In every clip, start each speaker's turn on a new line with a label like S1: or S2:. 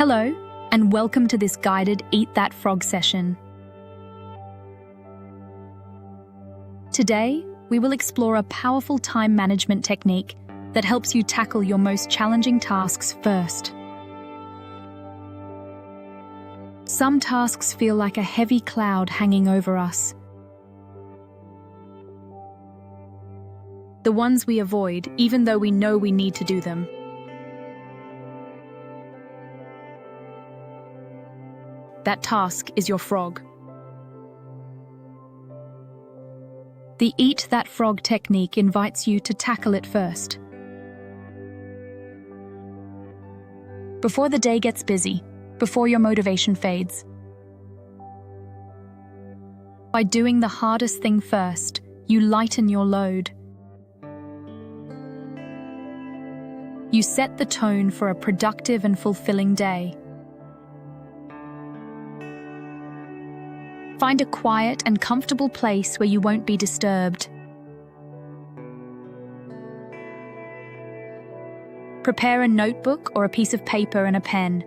S1: Hello, and welcome to this guided Eat That Frog session. Today, we will explore a powerful time management technique that helps you tackle your most challenging tasks first. Some tasks feel like a heavy cloud hanging over us. The ones we avoid, even though we know we need to do them. That task is your frog. The Eat That Frog technique invites you to tackle it first. Before the day gets busy, before your motivation fades. By doing the hardest thing first, you lighten your load. You set the tone for a productive and fulfilling day. Find a quiet and comfortable place where you won't be disturbed. Prepare a notebook or a piece of paper and a pen.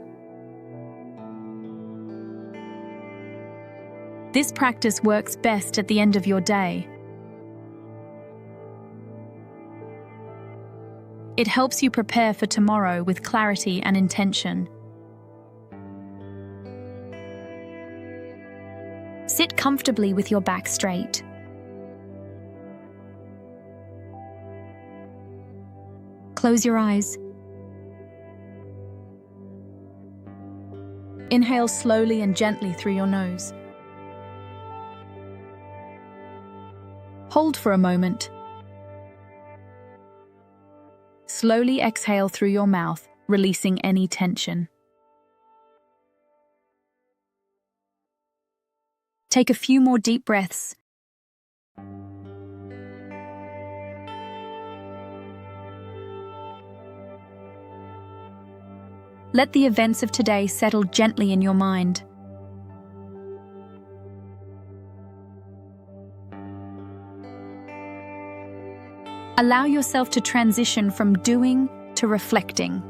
S1: This practice works best at the end of your day. It helps you prepare for tomorrow with clarity and intention. Sit comfortably with your back straight. Close your eyes. Inhale slowly and gently through your nose. Hold for a moment. Slowly exhale through your mouth, releasing any tension. Take a few more deep breaths. Let the events of today settle gently in your mind. Allow yourself to transition from doing to reflecting.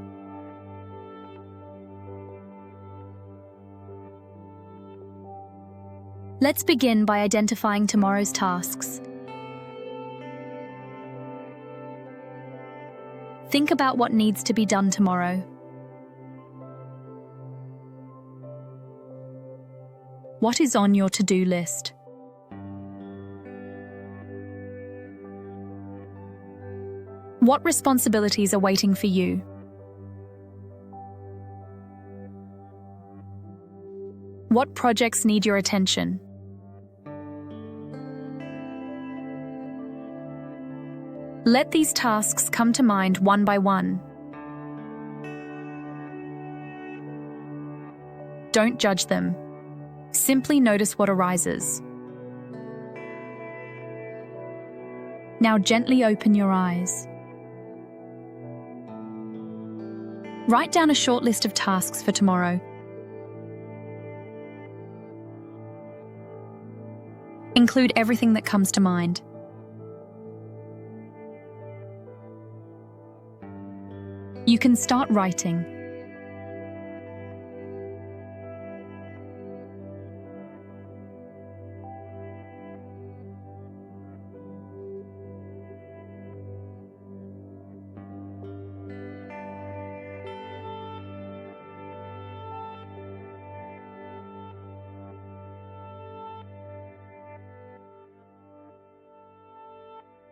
S1: Let's begin by identifying tomorrow's tasks. Think about what needs to be done tomorrow. What is on your to-do list? What responsibilities are waiting for you? What projects need your attention? Let these tasks come to mind one by one. Don't judge them. Simply notice what arises. Now gently open your eyes. Write down a short list of tasks for tomorrow. Include everything that comes to mind. You can start writing.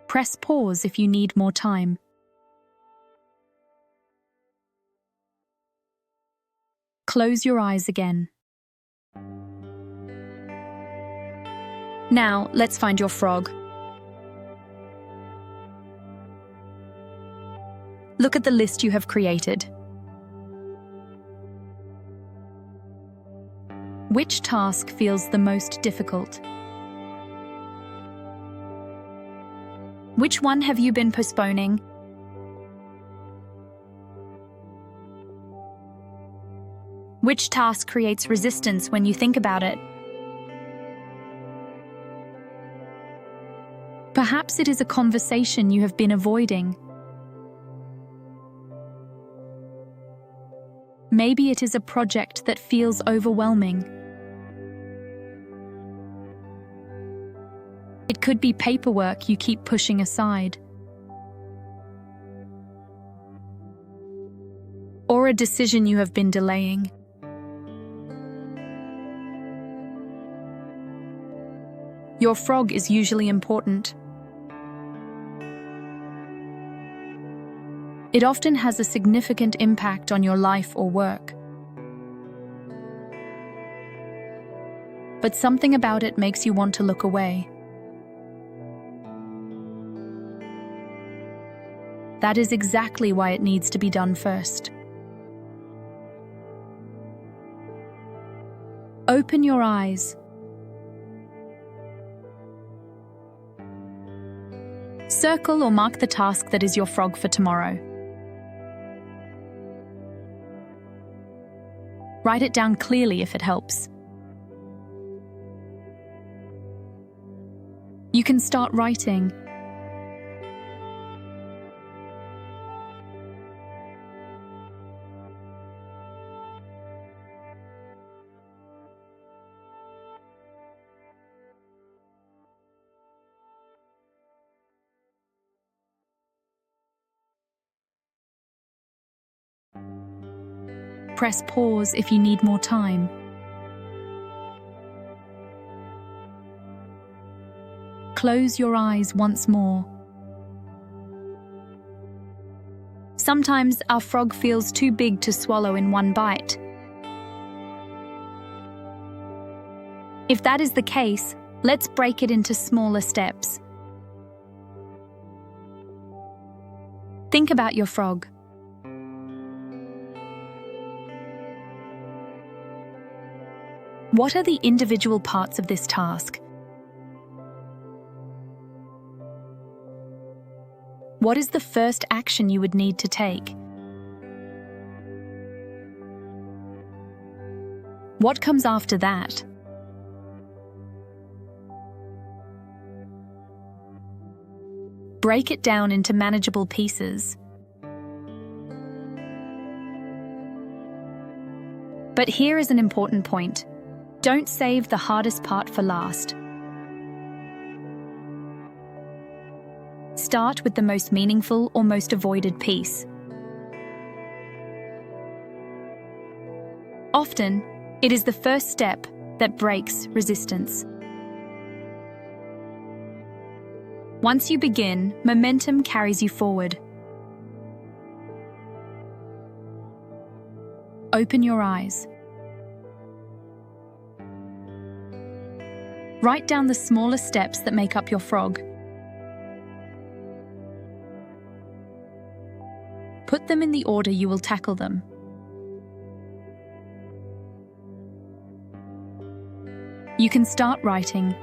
S1: Press pause if you need more time. Close your eyes again. Now, let's find your frog. Look at the list you have created. Which task feels the most difficult? Which one have you been postponing? Which task creates resistance when you think about it? Perhaps it is a conversation you have been avoiding. Maybe it is a project that feels overwhelming. It could be paperwork you keep pushing aside. Or a decision you have been delaying. Your frog is usually important. It often has a significant impact on your life or work. But something about it makes you want to look away. That is exactly why it needs to be done first. Open your eyes. Circle or mark the task that is your frog for tomorrow. Write it down clearly if it helps. You can start writing. Press pause if you need more time. Close your eyes once more. Sometimes our frog feels too big to swallow in one bite. If that is the case, let's break it into smaller steps. Think about your frog. What are the individual parts of this task? What is the first action you would need to take? What comes after that? Break it down into manageable pieces. But here is an important point. Don't save the hardest part for last. Start with the most meaningful or most avoided piece. Often, it is the first step that breaks resistance. Once you begin, momentum carries you forward. Open your eyes. Write down the smaller steps that make up your frog. Put them in the order you will tackle them. You can start writing.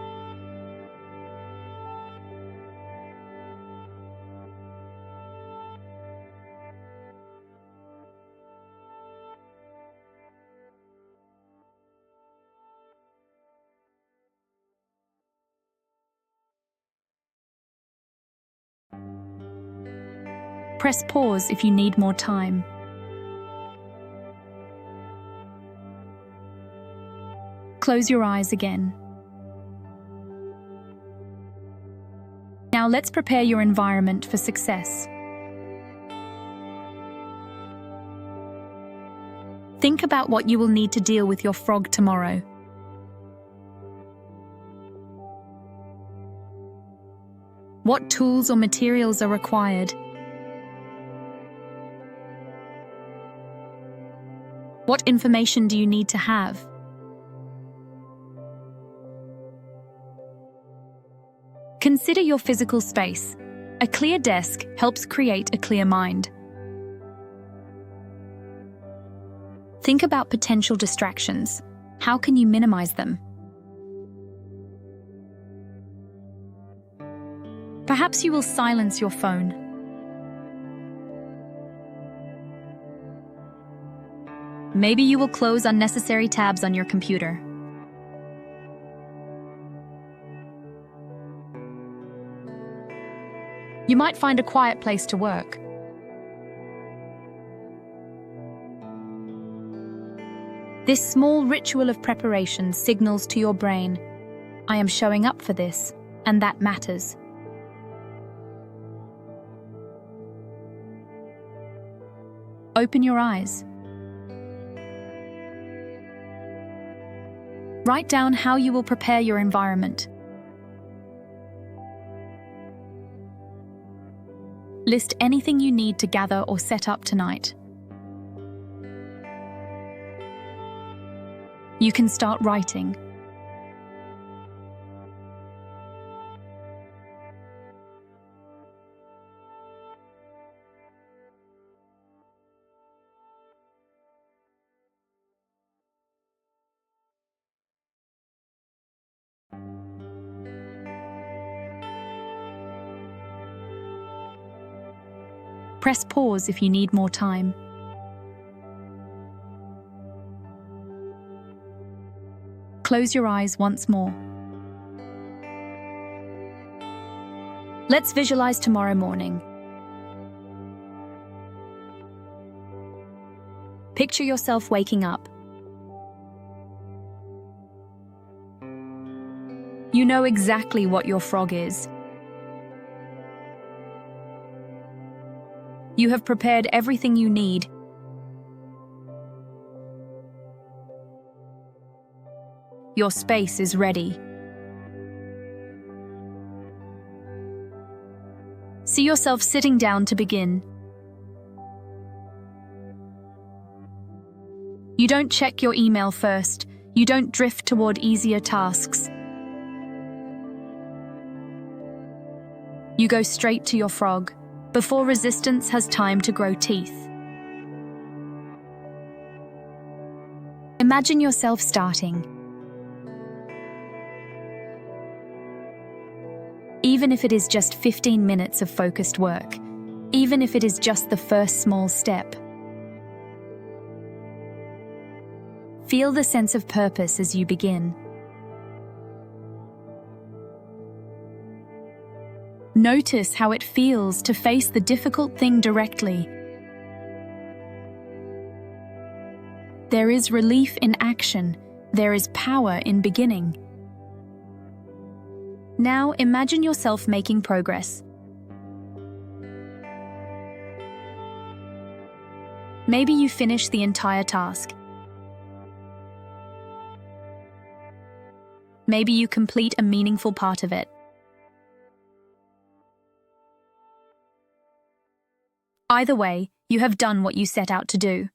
S1: Press pause if you need more time. Close your eyes again. Now let's prepare your environment for success. Think about what you will need to deal with your frog tomorrow. What tools or materials are required? What information do you need to have? Consider your physical space. A clear desk helps create a clear mind. Think about potential distractions. How can you minimize them? Perhaps you will silence your phone. Maybe you will close unnecessary tabs on your computer. You might find a quiet place to work. This small ritual of preparation signals to your brain, I am showing up for this, and that matters. Open your eyes. Write down how you will prepare your environment. List anything you need to gather or set up tonight. You can start writing. Press pause if you need more time. Close your eyes once more. Let's visualize tomorrow morning. Picture yourself waking up. You know exactly what your frog is. You have prepared everything you need. Your space is ready. See yourself sitting down to begin. You don't check your email first. You don't drift toward easier tasks. You go straight to your frog, before resistance has time to grow teeth. Imagine yourself starting. Even if it is just 15 minutes of focused work, even if it is just the first small step. Feel the sense of purpose as you begin. Notice how it feels to face the difficult thing directly. There is relief in action. There is power in beginning. Now imagine yourself making progress. Maybe you finish the entire task. Maybe you complete a meaningful part of it. Either way, you have done what you set out to do.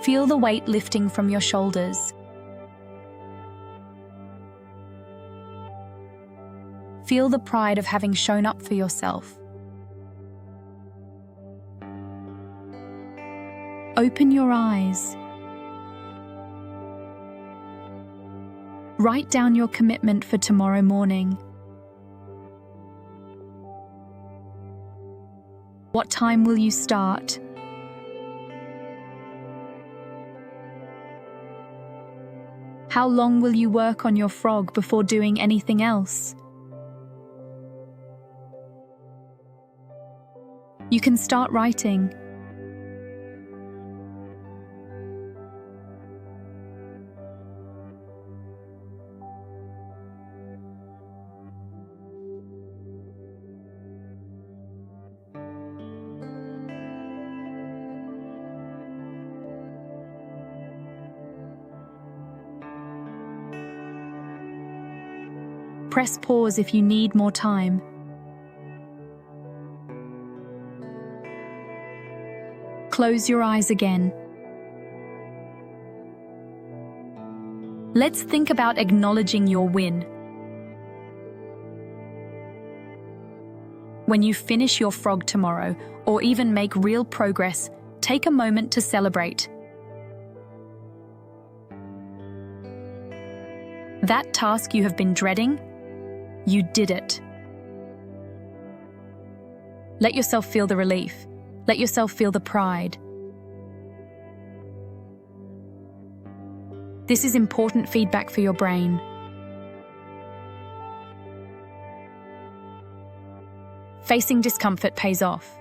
S1: Feel the weight lifting from your shoulders. Feel the pride of having shown up for yourself. Open your eyes. Write down your commitment for tomorrow morning. What time will you start? How long will you work on your frog before doing anything else? You can start writing. Press pause if you need more time. Close your eyes again. Let's think about acknowledging your win. When you finish your frog tomorrow, or even make real progress, take a moment to celebrate. That task you have been dreading, you did it. Let yourself feel the relief. Let yourself feel the pride. This is important feedback for your brain. Facing discomfort pays off.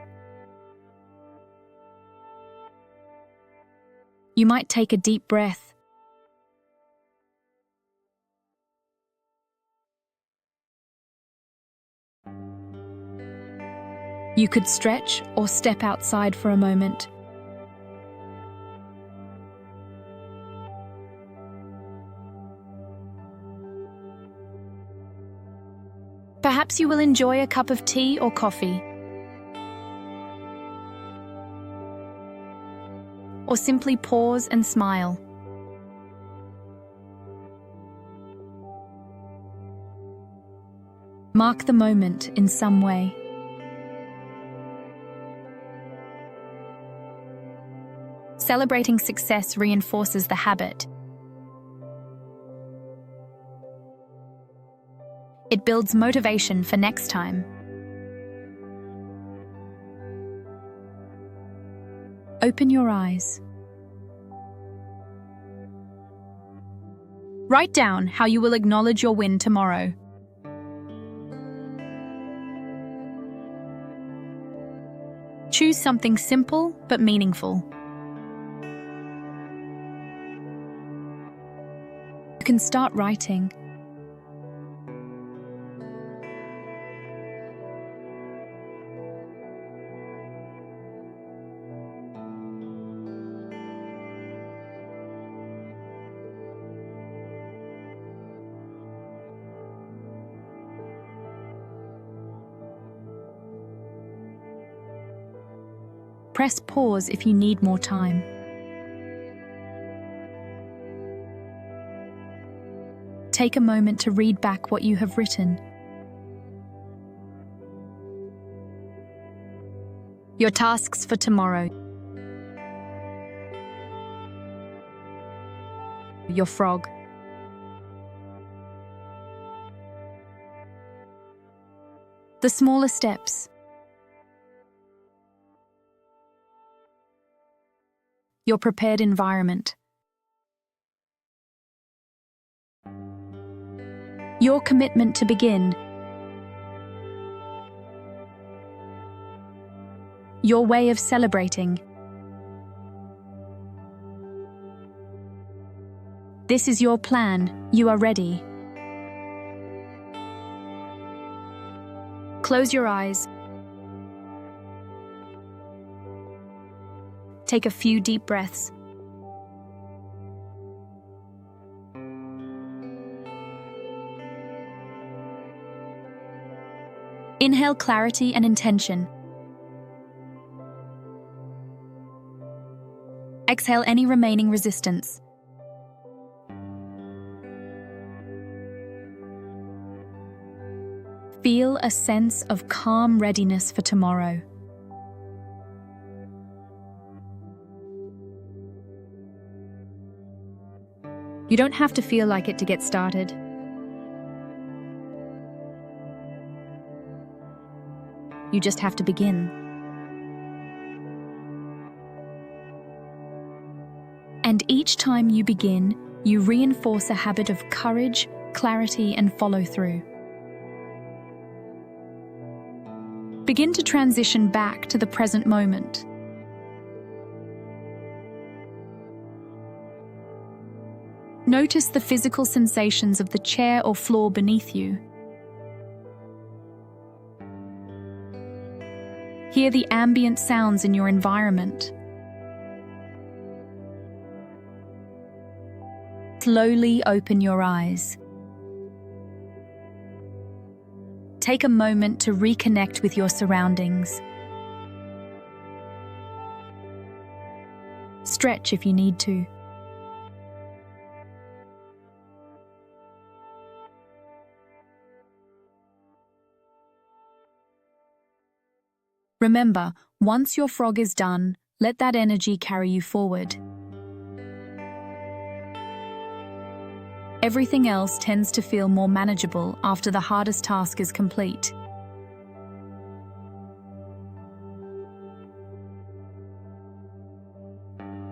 S1: You might take a deep breath. You could stretch or step outside for a moment. Perhaps you will enjoy a cup of tea or coffee. Or simply pause and smile. Mark the moment in some way. Celebrating success reinforces the habit. It builds motivation for next time. Open your eyes. Write down how you will acknowledge your win tomorrow. Choose something simple but meaningful. You can start writing. Press pause if you need more time. Take a moment to read back what you have written. Your tasks for tomorrow. Your frog. The smaller steps. Your prepared environment. Your commitment to begin. Your way of celebrating. This is your plan. You are ready. Close your eyes. Take a few deep breaths. Inhale clarity and intention. Exhale any remaining resistance. Feel a sense of calm readiness for tomorrow. You don't have to feel like it to get started. You just have to begin. And each time you begin, you reinforce a habit of courage, clarity, and follow-through. Begin to transition back to the present moment. Notice the physical sensations of the chair or floor beneath you. Hear the ambient sounds in your environment. Slowly open your eyes. Take a moment to reconnect with your surroundings. Stretch if you need to. Remember, once your frog is done, let that energy carry you forward. Everything else tends to feel more manageable after the hardest task is complete.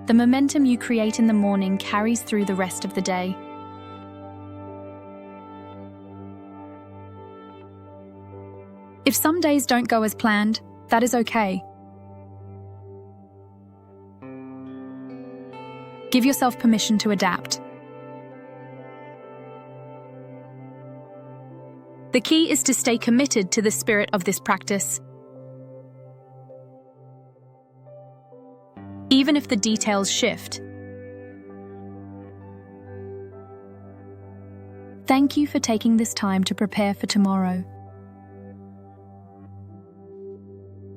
S1: The momentum you create in the morning carries through the rest of the day. If some days don't go as planned, that is okay. Give yourself permission to adapt. The key is to stay committed to the spirit of this practice. Even if the details shift. Thank you for taking this time to prepare for tomorrow.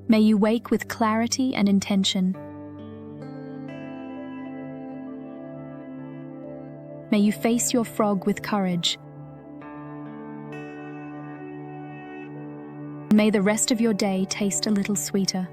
S1: May you wake with clarity and intention. May you face your frog with courage. May the rest of your day taste a little sweeter.